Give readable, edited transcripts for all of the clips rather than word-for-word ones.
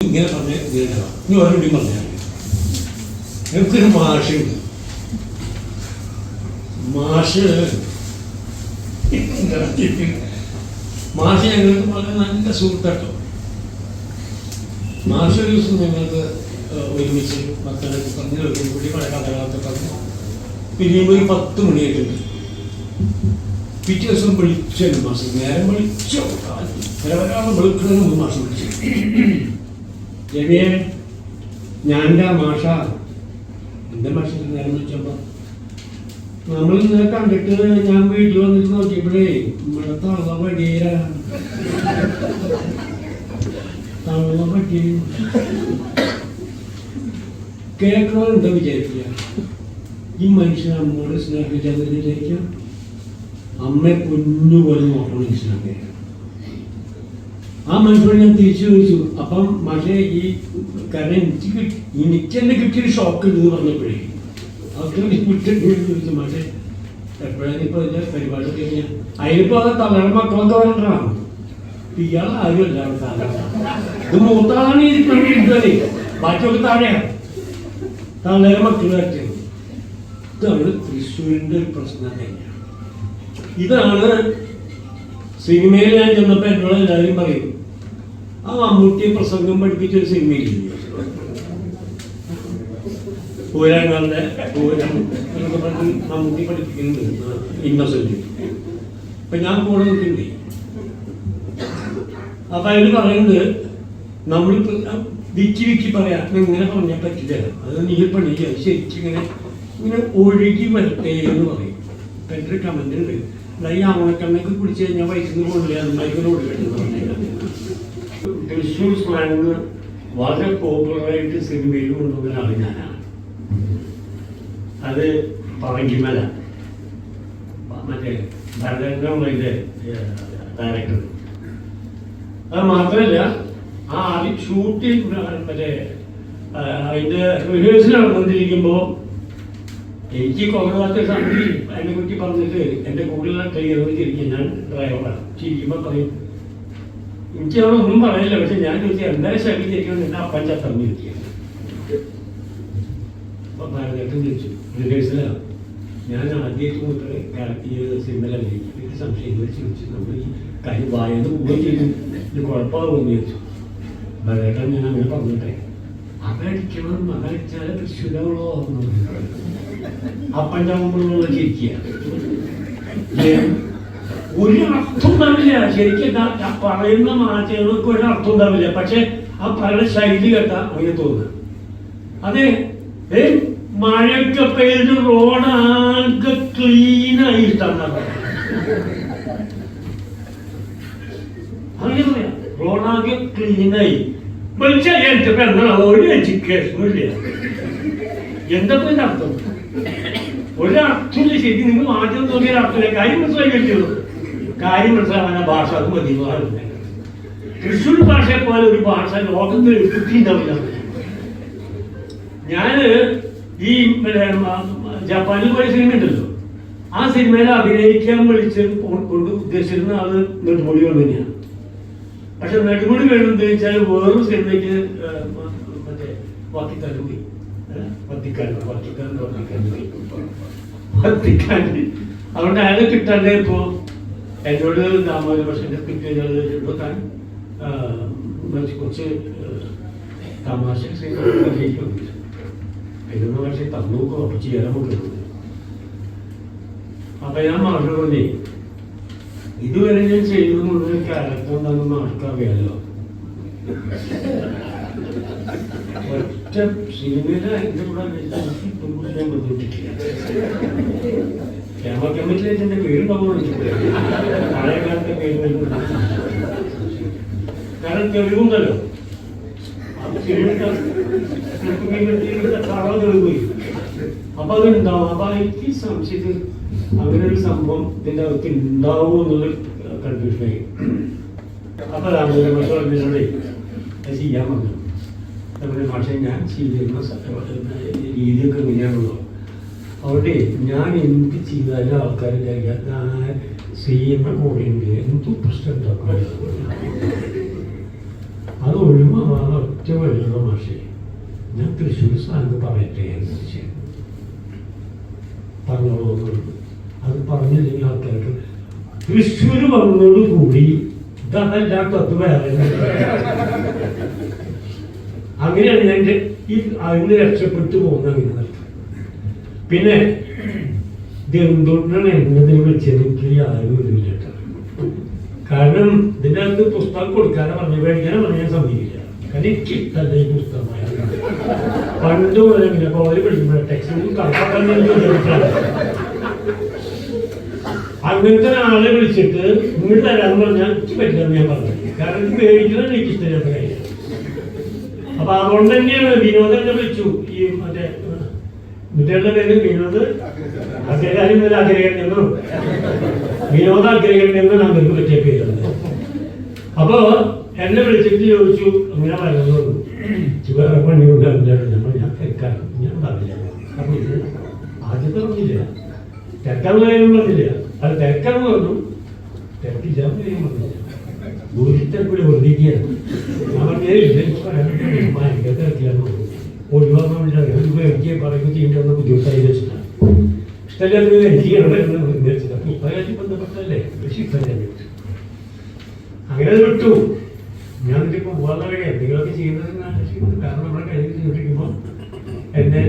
ഇങ്ങനെ പറഞ്ഞ് കേട്ടതാണ്. ഇനി ഓരോരുടെയും പറഞ്ഞാൽ എനിക്കൊരു മാഷുണ്ട്. മാഷ് ഞങ്ങൾക്ക് വളരെ നല്ല സുഹൃത്താട്ടോ. മാഷ് ഒരു ദിവസം ഞങ്ങൾക്ക് ഒരുമിച്ച് മക്കളൊക്കെ പറഞ്ഞ് കൂടി പല കഥകളൊക്കെ പറഞ്ഞു പിരിയുമ്പോൾ 10 മണിയായിട്ടുണ്ട്. പിറ്റേ ദിവസം വിളിച്ചു മാസം നേരം വിളിച്ചോ പലവരാളും വെളുക്കുന്നതിന് മുമ്പ് മാസം വിളിച്ചു. രവിയെ ഞാൻ്റെ മാഷ എൻ്റെ മാഷ നേരം വിളിച്ചപ്പോൾ നമ്മൾ ഇന്നലെ കണ്ടിട്ട് ഞാൻ വീട്ടിൽ വന്നിട്ട് നോക്കിയപ്പോഴേ നമ്മുടെ തള്ള വടിയേരാണ്. തള്ള പറ്റി കേൾക്കണമെന്താ വിചാരിക്കുക? ഈ മനുഷ്യൻ അമ്മയോട് സ്നേഹിച്ചതെന്ന് വിചാരിക്കാം. അമ്മയെ കുഞ്ഞുപോലെ നോക്കണം മനുഷ്യനൊക്കെ. ആ മനുഷ്യനെ ഞാൻ തിരിച്ചു ചോദിച്ചു. അപ്പം പക്ഷേ ഈ കാരണം എനിക്ക് തന്നെ കിട്ടിയൊരു ഷോക്ക് ഇതെന്ന് പറഞ്ഞപ്പോഴേ ചോദിച്ചു പക്ഷേ എപ്പോഴാണ് ഇപ്പോൾ ഇതിൻ്റെ പരിപാടി കഴിഞ്ഞാൽ അതിലിപ്പോൾ അത് തള്ളയുടെ മക്കളൊക്കെ വരണ്ടാണ്. ഇയാൾ ആരും എല്ലാവരും താഴെ ഇത് മൂത്താളാണ് ഈ പെൺകുട്ടികളെ ബാക്കിയൊക്കെ താഴെയാണ് തള്ളയുടെ മക്കൾ വരച്ചത്. ഇതാണ് തൃശ്ശൂരിൻ്റെ ഒരു പ്രശ്നം തന്നെയാണ്. ഇതാണ് സിനിമയിൽ ഞാൻ ചെന്നപ്പോൾ എന്നോട് എല്ലാവരും പറയും ആ മമ്മൂട്ടിയെ പ്രസംഗം പഠിപ്പിച്ചൊരു സിനിമയില്ല പൂരങ്ങളുടെ മമ്മൂട്ടി പഠിപ്പിക്കുന്നുണ്ട് ഇന്നസെന്റ്. അപ്പൊ ഞാൻ കൂടെ നിൽക്കുന്നുണ്ട്. അപ്പൊ അതിൽ പറയുന്നത് നമ്മൾ വിക്കി പറയാ ഇങ്ങനെ പറഞ്ഞാൽ പറ്റില്ല, അത് നീ പണി ശരിക്കും ഇങ്ങനെ ഒഴുകി വരട്ടെ എന്ന് പറയും. അപ്പൊ എൻ്റെ ഒരു കമന്റ് ഉണ്ട്, ഈ ആവണക്കണ്ണൊക്കെ പിടിച്ചു കഴിഞ്ഞാൽ വയസ്സിന് കൊണ്ടില്ല അതുമായിക്കൊരു ഒഴുകട്ടെന്ന് പറഞ്ഞാൽ. തൃശ്ശൂർ സ്ലാങ് വളരെ പോപ്പുലറായിട്ട് സിനിമയിൽ കൊണ്ടുവന്ന ഒരാൾ ഞാനാണ്. അത് പറങ്കിമല മറ്റേ ഭരതന്റെ ഡയറക്ടർ. അത് മാത്രമല്ല ആ ആദ്യം ഷൂട്ടിങ് മറ്റേ അതിൻ്റെ റിഹേഴ്സൽ നടന്നുകൊണ്ടിരിക്കുമ്പോൾ എനിക്ക് കൊണ്ടുപോകാത്ത സമയം അതിനെ കുറിച്ച് പറഞ്ഞിട്ട് എൻ്റെ കൂടുതലുള്ള ട്രെയിനർ ചിരിക്കും. ഞാൻ ഡ്രൈവറാണ്. ചിരിക്കുമ്പോൾ പറയും എനിക്ക് അവിടെ ഒന്നും പറയില്ല. പക്ഷെ ഞാൻ ചോദിച്ചാൽ എന്തായാലും ശരി ചിരിക്കണം എന്നെ അപ്പൻ ചത്തറിഞ്ഞിരിക്കുകയാണ്. അപ്പൊ ഭാരതേട്ടൻ ചോദിച്ചു റിഹേഴ്സലാണ് ഞാൻ ആദ്യമായിട്ട് മുതൽ ഈ സിനിമയിൽ അഭിനയിക്കും സംശയം ചോദിച്ചു നമ്മൾ ഈ കാര്യം വായന പോവുകയും ചെയ്തു ഇത് കുഴപ്പമാകുമെന്ന് ചോദിച്ചു. ഭാരതേട്ടൻ ഞാൻ അങ്ങനെ പറഞ്ഞിട്ടെ അതടിക്കണം അതടിച്ചാൽ തൃശ്ശൂരുള്ളോ അപ്പൻ്റെ മുമ്പിലുള്ള ചിരിക്കുക ഒരു അർത്ഥം ഉണ്ടാവില്ല. ശരിക്കും പറയുന്ന മാറ്റങ്ങൾക്ക് ഒരു അർത്ഥം ഉണ്ടാവില്ല. പക്ഷെ ആ പറയുന്ന ശൈലി കേട്ടാ അങ്ങനെ തോന്നുക. അതെ മഴയൊക്കെ പെയ്ത് റോഡാകെ ക്ലീനായി ഇഷ്ടം അങ്ങനെ പറയാം. റോഡാകെ ക്ലീനായി ഒരു എഡ്യൂക്കേഷനില്ല. എന്താ അർത്ഥം? ഒരർത്ഥമില്ല. ശരി നിങ്ങൾ ആദ്യം നോക്കിയ അർത്ഥമില്ല. കാര്യം മനസ്സിലാക്കി കഴിച്ചുള്ളൂ. കാര്യം മനസ്സിലാവാൻ ഭാഷ അത് മതി. തൃശ്ശൂർ ഭാഷയെ പോലെ ഒരു ഭാഷ ലോകത്തിൽ കിട്ടിയിട്ടുണ്ടാവില്ല. ഞാന് ഈ ജപ്പാനിൽ പോയ സിനിമ ഉണ്ടല്ലോ, ആ സിനിമയിൽ അഭിനയിക്കാൻ കൊണ്ട് ഉദ്ദേശിച്ചിരുന്ന ആള് നെടുമുടി വേണു തന്നെയാണ്. പക്ഷെ നെടുമുടി വേണു എന്താ വെച്ചാൽ വേറൊരു സിനിമയ്ക്ക് മറ്റേ വത്തിക്കാരൻ പോയി. അതുകൊണ്ട് അയാളെ കിട്ടാണ്ട് ഇപ്പോ എന്നോട് ദാമോദര പക്ഷെ പിറ്റേ താൻ കുറച്ച് തമാശ ഇതൊന്നും പക്ഷെ തന്നു അപ്പൊ ചെയ്യാൻ കൊടുക്കുന്നത്. അപ്പൊ ഞാൻ മാഷ് പറഞ്ഞേ ഇതുവരെ ഞാൻ ചെയ്തത് മുഴുവൻ ക്യാരക്ടർ എന്താണെന്ന് ആൾക്കറിയാലോ. ഒറ്റ സിനിമയിലെ അതിൻ്റെ കൂടെ ഞാൻ ബുദ്ധിമുട്ടിട്ടില്ല. ക്യാമറ കമ്മിറ്റിയിലേക്ക് എൻ്റെ പേരുണ്ടാവുമെന്ന് വെച്ചിട്ടില്ല. പഴയ കാലത്തെ പേര് വരുന്നത് കാരണം തെളിവുണ്ടല്ലോ. അത് തെളിവുപോയി. അപ്പൊ അതുണ്ടാവും. അപ്പൊ എനിക്ക് സംശയത്തിൽ അങ്ങനെ ഒരു സംഭവം ഇതിൻ്റെ അകത്ത് ഉണ്ടാവും എന്നുള്ളൊരു കൺഫ്യൂഷനായി. അപ്പൊ രാമചന്ദ്ര മാഷ പറഞ്ഞോടെ അത് ചെയ്യാൻ പറഞ്ഞു. അതുപോലെ മാഷെ ഞാൻ ചെയ്തിരുന്ന രീതിയൊക്കെ ഇങ്ങനെയാണല്ലോ. അവിടെ ഞാൻ എന്ത് ചെയ്താലും ആൾക്കാർ സിനിമ കൂടിയുണ്ട് എന്തും പ്രശ്നം ഉണ്ടാക്കും. അത് അത് ഒഴിവാണ് ഒറ്റ വഴിയുള്ള മാഷേ. ഞാൻ തൃശ്ശൂർ സ്ഥാനത്ത് പറയട്ടെ എന്ന് വെച്ചാൽ പറഞ്ഞോളൂ. അത് പറഞ്ഞില്ലെങ്കിൽ ആൾക്കാർക്ക് തൃശ്ശൂർ വന്നതോടുകൂടി ഇതല്ല തത്വ വേറെ. അങ്ങനെയാണ് ഞാൻ ഈ അതിന് രക്ഷപ്പെട്ടു പോകുന്ന അങ്ങനെ നടത്തും. പിന്നെ ഇത് എന്തുകൊണ്ടാണ് എന്നതിനെ വിളിച്ചത് എനിക്ക് യാതൊരു ഇല്ല കേട്ടോ. കാരണം ഇതിൻ്റെ അകത്ത് പുസ്തകം കൊടുക്കാതെ പറഞ്ഞു മേടിക്കാനും പറഞ്ഞാൽ സമ്മതിക്കില്ല. കാരണം എനിക്ക് ഇഷ്ടമല്ല ഈ പുസ്തകമായ പണ്ട് പോലെ പിന്നെ കോളേജ് പഠിക്കുമ്പോൾ ടെക്സ്റ്റിൽ കണക്കാക്കാൻ അങ്ങനത്തെ ഒരാളെ വിളിച്ചിട്ട് ഇങ്ങോട്ട് തരാമെന്ന് പറഞ്ഞാൽ എനിക്ക് പറ്റില്ലെന്ന് ഞാൻ പറഞ്ഞു. കാരണം ഇത് മേടിക്കുന്നത് എനിക്ക് ഇഷ്ടമില്ലാത്ത കാര്യം. അപ്പൊ അതുകൊണ്ട് തന്നെയാണ് വിനോദം എന്നെ വിളിച്ചു. ഈ മറ്റേ കുട്ടികളുടെ പേര് വിനോദ് അഗ്രഹാരം അഗ്രഹൻ എന്നും വിനോദ അഗ്രഹൻ എന്നും നമുക്ക് പറ്റിയ പേരുണ്ട്. അപ്പോ എന്നെ വിളിച്ചിട്ട് ചോദിച്ചു അങ്ങനെ പറയുന്നു വേറെ പണി കൊണ്ടാണ് ഞാൻ തെക്കാണ്. ഞാൻ പറഞ്ഞില്ല, ആദ്യത്തെ പറഞ്ഞില്ല, തെക്കാന്ന് കാര്യം പറഞ്ഞില്ല. അത് തെക്കാന്ന് പറഞ്ഞു, തെക്കില്ല കാര്യം പറഞ്ഞില്ല. ഗുരുത്തെക്കൂടി വർദ്ധിക്കുകയാണ്. ഞാൻ ഭയങ്കര തിരക്കിലാണ് ഒഴിവാക്കാൻ വേണ്ടിയിട്ടാണ് എനിക്ക് പറയുമ്പോൾ ചെയ്യേണ്ട ബുദ്ധിമുട്ടായി വെച്ചിട്ടാണ്. ഇഷ്ടമല്ലാത്ത എനിക്ക് വെച്ചിട്ട് പുസ്തകമായിട്ട് ബന്ധപ്പെട്ടല്ലേ ഇഷ്ടമല്ല. അങ്ങനെ അത് വിട്ടു. ഞാൻ ഇതിപ്പോൾ പോകാൻ കഴിയും എന്തെങ്കിലുമൊക്കെ ചെയ്യുന്നത്. കാരണം നമ്മുടെ കയ്യിൽ ചെയ്തിരിക്കുമ്പോൾ എന്നെ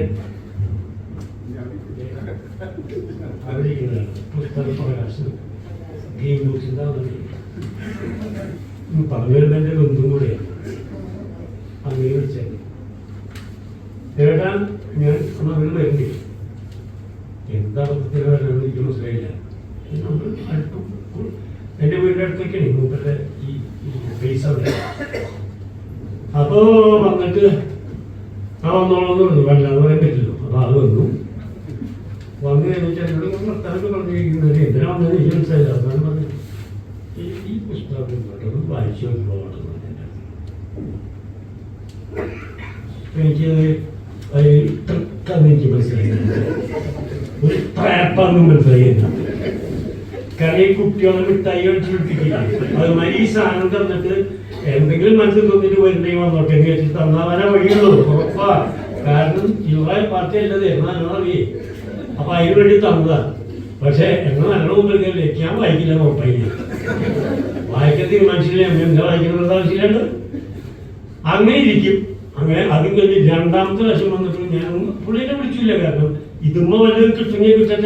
അവരിക്കുന്നതാണ് പുസ്തക പ്രകാശനം ഗെയിം ബുക്സിൻ്റെ പറഞ്ഞു വരുമ്പോൾ എൻ്റെ ബന്ധുവും കൂടെയാണ്. അങ്ങനെ വിളിച്ചത് ഏട്ടാ ഞാൻ അങ്ങനെ വരുന്നില്ല. എന്താ അർത്ഥത്തിൽ വരണം എനിക്ക് മനസ്സിലായില്ല. നമ്മൾ അടുത്ത് എൻ്റെ വീടിൻ്റെ അടുത്തൊക്കെയാണ് മൂപ്പരുടെ ഈ പൈസ. അപ്പോ വന്നിട്ട് വന്നോളെന്ന് പറഞ്ഞു. വല്ലാതെ പറയാൻ പറ്റില്ലോ. അപ്പൊ അത് വന്നു കഴിഞ്ഞിട്ട് എന്നോട് വർത്താനൊക്കെ പറഞ്ഞിരിക്കുന്നത് എന്തിനാ വന്നത് എനിക്ക് മനസ്സിലായില്ല. അതാണ് പറഞ്ഞു ഈ പുസ്തകം കേട്ടത് വായിച്ചു നോക്കിപ്പോകണം. എനിക്ക് എനിക്ക് മനസ്സിലായി ഒരു ട്രാപ്പാന്നും മനസ്സിലായില്ല. കാരണം ഈ കുട്ടികളെ മിഠായി അടിച്ചു പിടിപ്പിക്കില്ല. അതുമാതിരി ഈ സാധനം തന്നിട്ട് എന്തെങ്കിലും മനസ്സിൽ തോന്നിട്ട് വരുന്നെങ്കിൽ വന്നോട്ടെ എന്ന് വെച്ചിട്ട് തന്നാവാനാ വഴിയുള്ളൂ ഉറപ്പാ. കാരണം യുവായ പാർട്ടി അല്ലത് എന്നാലും അറിയേ. അപ്പൊ അതിന് വേണ്ടി തന്നതാ. പക്ഷെ എന്നെ നല്ല മുമ്പിൽ ഞാൻ വായിക്കില്ല. ഉറപ്പായില്ല, വായിക്കാൻ തീരുമാനിച്ചില്ല. എന്താ വായിക്കുന്നത് ആവശ്യമില്ലാണ്ട് അങ്ങനെ ഇരിക്കും. അങ്ങനെ അതും കഴിഞ്ഞ് രണ്ടാമത്തെ പ്രാവശ്യം വന്നിട്ട് ഞാൻ പുള്ളിനെ വിളിച്ചില്ല. കാരണം ഇതുമ്മ വല്ലതും കിട്ടുമെങ്കിൽ കിട്ടാൻ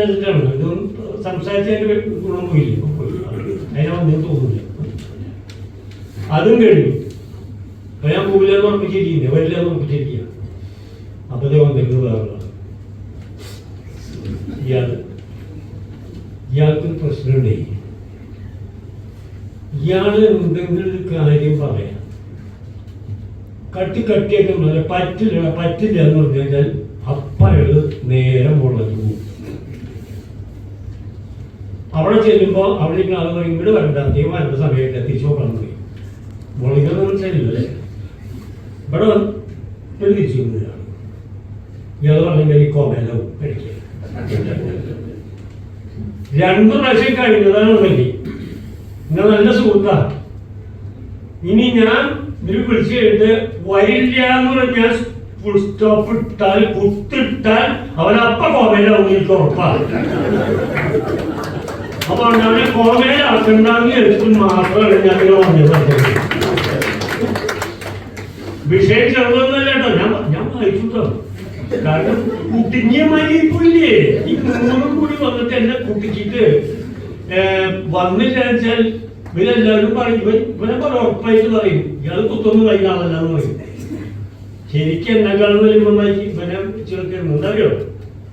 ഇതൊന്നും സംസാരിച്ചതിന്റെ ഗുണം പോയില്ല. അതിനെ വന്നു തോന്നില്ല. അതും കഴിഞ്ഞു. അപ്പൊ ഞാൻ പോവില്ലെന്ന് ഉറപ്പിച്ചിരിക്കുന്നത്, വരില്ലെന്ന് ഉറപ്പിച്ചിരിക്കുക. അപ്പതേ വന്നിരുന്നത് വേറെ ഇയാൾക്കൊരു പ്രശ്നമുണ്ടേ. ഇയാള് എന്തെങ്കിലും ഒരു കാര്യം പറയാം കട്ടിയായിട്ട് പറ്റില്ല എന്ന് പറഞ്ഞു കഴിഞ്ഞാൽ അപ്പഴ് നേരം മുളഞ്ഞു. അവിടെ ചെല്ലുമ്പോ അവിടെ ആൾ പറയും ഇങ്ങോട്ട് വരണ്ട, അദ്ദേഹം വരേണ്ട സമയത്ത് തിരിച്ചു നോക്കണം പറയും. മുളയ്ക്കുന്ന മനസ്സിലല്ലേ ഇവിടെ വന്ന് തിരിച്ചു കൊണ്ടിട്ടാണ്. ഇയാൾ പറഞ്ഞെങ്കിൽ കോമേലവും കഴിക്കുക. 2 പ്രാവശ്യം കഴിഞ്ഞതാണ് വേണ്ടി നിങ്ങൾ നല്ല സുഹൃത്താ. ഇനി ഞാൻ ഇതിൽ വിളിച്ചു കഴിഞ്ഞിട്ട് വരില്ല എന്ന് പറഞ്ഞാൽ ഫുൾ സ്റ്റോപ്പ് ഇട്ടാൽ കുത്തിട്ടാൽ അവനപ്പ കോമയിലാവും. എനിക്ക് ഉറപ്പാണ്. അപ്പൊ അവനെ കോമയിലാക്കണ്ടെന്ന് എടുത്ത് മാത്രമാണ് ഞാൻ പറഞ്ഞത്. വിഷയം ചെറുതൊന്നല്ല കേട്ടോ. ഞാൻ വായിച്ചു. കാരണം കുട്ടിഞ്ഞമായി പോയില്ലേ. ഈ 3 കൂടി വന്നിട്ട് എന്നെ കുട്ടിച്ചിട്ട് വന്നില്ല വെച്ചാൽ ഇവരെല്ലാവരും പറയും. ഇവനെ ഉറപ്പായിട്ട് പറയും ഇയാൾ കുത്തൊന്നും കഴിഞ്ഞ ആളല്ലാന്ന് പറയും. ശരിക്കും എന്നെക്കാളും വരുമ്പോഴായി ഇവനെ ചേർക്കുന്നത് എന്താറിയോ?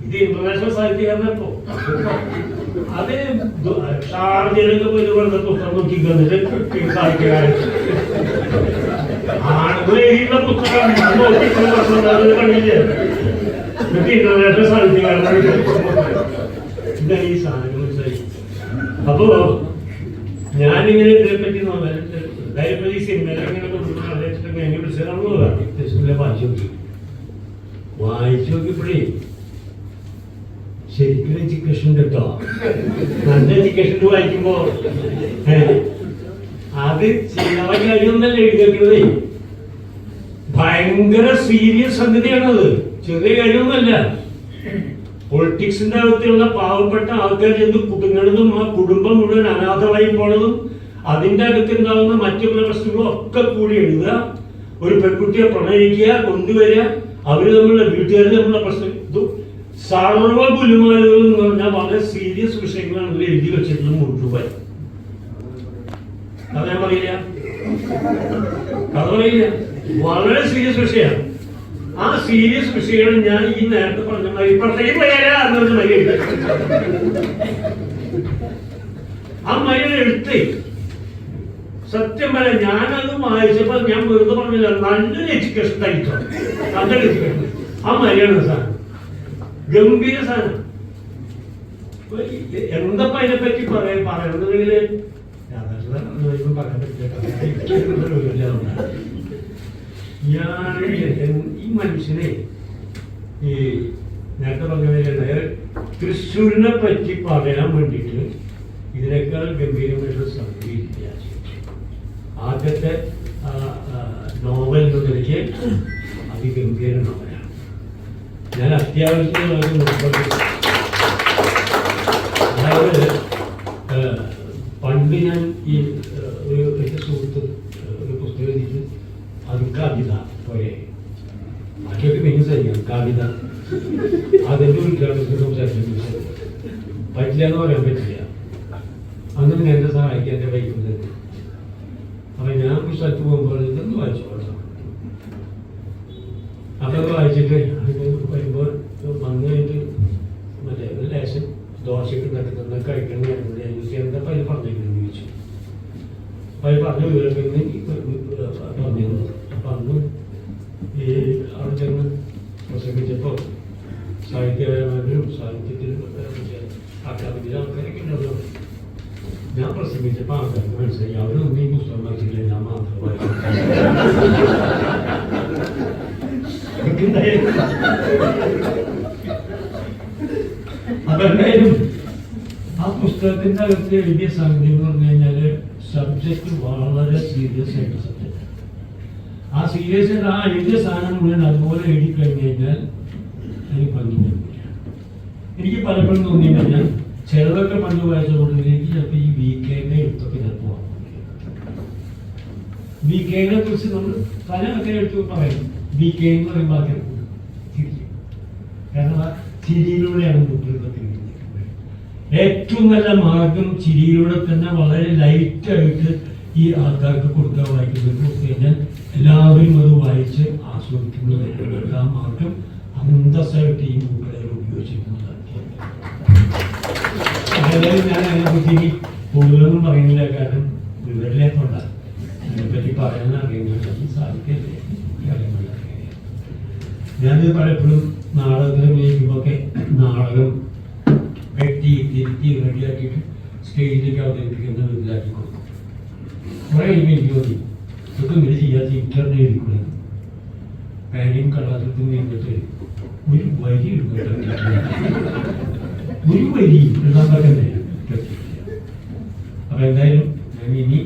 ഇത് ഇന്റർനാഷണൽ സാഹിത്യകാരനപ്പോ അത് ഷാർജയിലൊക്കെ പോയി വെറുതെ പുസ്തകം നോക്കി തന്നിട്ട് സാഹിത്യകാരൻ ആണുള്ള പുസ്തകം കണ്ടില്ലേ? എന്നിട്ട് ഇന്റർനാഷണൽ സാഹിത്യകാരൻ ഇതാണ് ഈ സാധനം മനസ്സിലായി. അപ്പോ ഞാനിങ്ങനെ ഇതിനെപ്പറ്റി അതായത് ഈ സിനിമയിലങ്ങനെ വായിച്ചു നോക്കിയപ്പോഴേ ശരിക്കും എഡ്യൂക്കേഷൻ കേട്ടോ. നല്ല എഡ്യൂക്കേഷൻ വായിക്കുമ്പോ അത് ചിലവ കാര്യമൊന്നല്ല എഴുതി വെക്കുന്നതേ. ഭയങ്കര സീരിയസ് സംഗതിയാണത്, ചെറിയ കാര്യമൊന്നുമല്ല. പൊളിറ്റിക്സിന്റെ അകത്തുള്ള പാവപ്പെട്ട ആൾക്കാർ ചെന്ന് കുടുങ്ങുന്നതും ആ കുടുംബം മുഴുവൻ അനാഥമായി പോണതും അതിന്റെ അകത്തുണ്ടാകുന്ന മറ്റുള്ള പ്രശ്നങ്ങളും ഒക്കെ കൂടി എഴുതുക, ഒരു പെൺകുട്ടിയെ പ്രണയിക്കുക, കൊണ്ടുവരിക, അവര് തമ്മിലുള്ള വീട്ടുകാർ തമ്മിലുള്ള പ്രശ്നം, ഇത് സർവ്വ ഗുലുമാലുകൾ എന്ന് പറഞ്ഞാൽ വളരെ സീരിയസ് വിഷയങ്ങളാണ് ഇതിൽ എഴുതി വെച്ചിട്ടുള്ളത് മുഴുവൻ. കഥ ഞാൻ പറയില്ല, കഥ പറയില്ല, വളരെ സീരിയസ് വിഷയമാണ്. ആ സീരിയസ് വിഷയങ്ങൾ ഞാൻ ഈ നേരത്തെ പറഞ്ഞ ഇപ്പോഴത്തേക്ക് ആ മര്യാദ എടുത്തേ. സത്യം പറയാം, ഞാനത് വായിച്ചപ്പോൾ ഞാൻ വെറുതെ പറഞ്ഞില്ല, നല്ലൊരു എഡ്യൂക്കേഷൻ തയ്ച്ചോ, നല്ലൊരു എഡ്യൂക്കേഷൻ. ആ മര്യാദ സാധനം ഗംഭീര സാധനം. എന്തപ്പ അതിനെപ്പറ്റി പറയുന്നുണ്ടെങ്കിൽ പറയാൻ പറ്റില്ല. ഈ മനുഷ്യനെ ഈ നേരത്തെ പറഞ്ഞ തൃശ്ശൂരിനെ പറ്റി പറയാൻ വേണ്ടിയിട്ട് ഇതിനേക്കാൾ ഗംഭീരമായിട്ടുള്ള സംഗതിയില്ല. ആദ്യത്തെ നോവൽ എന്ന നിലയ്ക്ക് അതിഗംഭീര നോവലാണ്. ഞാൻ അത്യാവശ്യം അതായത് പണ്ട് ഞാൻ ഈ ഒരു എൻ്റെ സുഹൃത്ത് ഒരു പുസ്തകം എഴുതിയിട്ട് അത് കവിത പോലെ ബാക്കിയൊക്കെ മികസായിരിക്കും. കവിത അതിൻ്റെ ഉദ്ഘാടനത്തിൽ സംസാരിച്ചു പറ്റില്ല എന്ന് പറയാൻ പറ്റില്ല. അങ്ങനെ എന്നെ സഹായിക്കാൻ എൻ്റെ വൈകുന്നത്. അപ്പൊ ഞാൻ ഒരു സ്ഥലത്ത് പോകുമ്പോൾ ഇതൊന്ന് വായിച്ചോളാം. അപ്പൊ അത് വായിച്ചിട്ട് വരുമ്പോൾ വന്നു കഴിഞ്ഞിട്ട് മറ്റേ ഒരു ലേശം ദോശയൊക്കെ ഉണ്ടാക്കുന്ന കഴിക്കണം എന്താ അതിൽ പറഞ്ഞിരിക്കുന്നു ചോദിച്ചു. അപ്പൊ അത് പറഞ്ഞു വിവരത്തിന് പറഞ്ഞിരുന്നു. അപ്പൊ അന്ന് ഈ അവിടെ ചെന്ന് പ്രസംഗിച്ചപ്പോൾ സാഹിത്യപരമായിട്ടും സാഹിത്യത്തിൽ അക്കാദമിയിലെ ആൾക്കാരൊക്കെ ഉണ്ടല്ലോ. ഞാൻ പ്രസംഗിച്ചപ്പോൾ ആൾക്കാർക്ക് മനസ്സിലായി അവരൊന്നും ഈ പുസ്തകം വായിച്ചില്ല, ഞാൻ മാത്രം വായിച്ചു. അതെന്തായാലും ആ പുസ്തകത്തിന്റെ അകത്ത് എഴുതിയ സംഗതി എന്ന് പറഞ്ഞു കഴിഞ്ഞാല് സബ്ജക്ട് വളരെ സീരിയസ് ആയിട്ട് സബ്ജക്ട്. ആ സീരിയസ് ആയിട്ട് ആ എഴുതിയ സാധനം മുഴുവൻ അതുപോലെ എഴുതി കഴിഞ്ഞു കഴിഞ്ഞാൽ എനിക്ക് ഭംഗി തോന്നില്ല. എനിക്ക് പലപ്പോഴും തോന്നിയില്ല, ഞാൻ ചിലതൊക്കെ പണ്ട് വായിച്ചുകൊണ്ട് എനിക്ക് ചിലപ്പോൾ ഈ VK-നെ എടുത്തൊക്കെ ചിലപ്പോൾ VK-നെ കുറിച്ച് നമ്മൾ പല ആൾക്കാരെ എടുത്ത് പറയും. VK എന്ന് പറയുമ്പോൾ ആൾക്കാർ തിരിക്കും. കാരണം ആ ചിരിയിലൂടെയാണ് കുട്ടികളൊക്കെ തിരിക്കുന്നത്. ഏറ്റവും നല്ല മാർഗം ചിരിയിലൂടെ തന്നെ വളരെ ലൈറ്റായിട്ട് ഈ ആൾക്കാർക്ക് കൊടുക്കാൻ വായിക്കുന്നത് കൊടുത്തു കഴിഞ്ഞാൽ എല്ലാവരും അത് വായിച്ച് ആസ്വദിക്കുന്നത്. ആ മാർഗം അന്തസ്സായിട്ട് ഈ കുട്ടികളെ ഉപയോഗിച്ചിരിക്കുന്നതാണ്. അതായത് ഞാൻ അതിനെപ്പറ്റി കൂടുതലൊന്നും പറയുന്നില്ല, കാരണം വിവരമില്ലാത്തതുകൊണ്ടാണ്. അതിനെപ്പറ്റി പറയാൻ അറിയുന്നത് സാധിക്കല്ലേ കാര്യങ്ങളൊക്കെ. ഞാനിത് പലപ്പോഴും നാടകത്തിന് ഉപയോഗിക്കുമ്പോഴൊക്കെ നാടകം വെട്ടി തിരുത്തി റെഡിയാക്കിയിട്ട് സ്റ്റേജിലേക്ക് അവതരിപ്പിക്കുന്ന ഇതിലാക്കി കൊടുക്കും. കുറേ എനിക്ക് തോന്നി ഇതൊക്കെ ഇങ്ങനെ ചെയ്യാതെ ഇന്റർനെറ്റ് എഴുതിക്കൂടെ, പാനിയും കള്ളാസത്തും കഴിഞ്ഞിട്ട് ഒരു വരി ഒരു വരി എഴുതാൻ പറ്റണ്ടേ. അപ്പൊ എന്തായാലും ഞാൻ ഇനി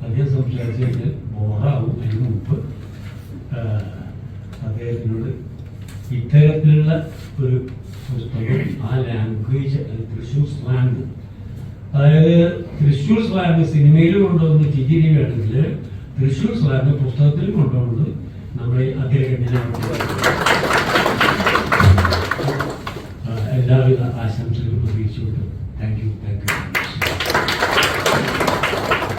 അദ്ദേഹം സംസാരിച്ചു കഴിഞ്ഞാൽ ബോറാവും. അതിന് മുമ്പ് അദ്ദേഹത്തിനോട് ഇത്തരത്തിലുള്ള ഒരു പുസ്തകം, ആ ലാംഗ്വേജ്, തൃശ്ശൂർ സ്ലാങ്, അതായത് തൃശ്ശൂർ സ്ലാങ് സിനിമയിൽ കൊണ്ടുവന്ന് ചിരി വേണമെങ്കിൽ തൃശ്ശൂർ സ്ലാങ് പുസ്തകത്തിൽ കൊണ്ടുവന്നത് നമ്മുടെ അദ്ദേഹത്തിന് എല്ലാവിധ ആശംസകളും പ്രതീക്ഷിച്ചുകൊണ്ട് താങ്ക് യു.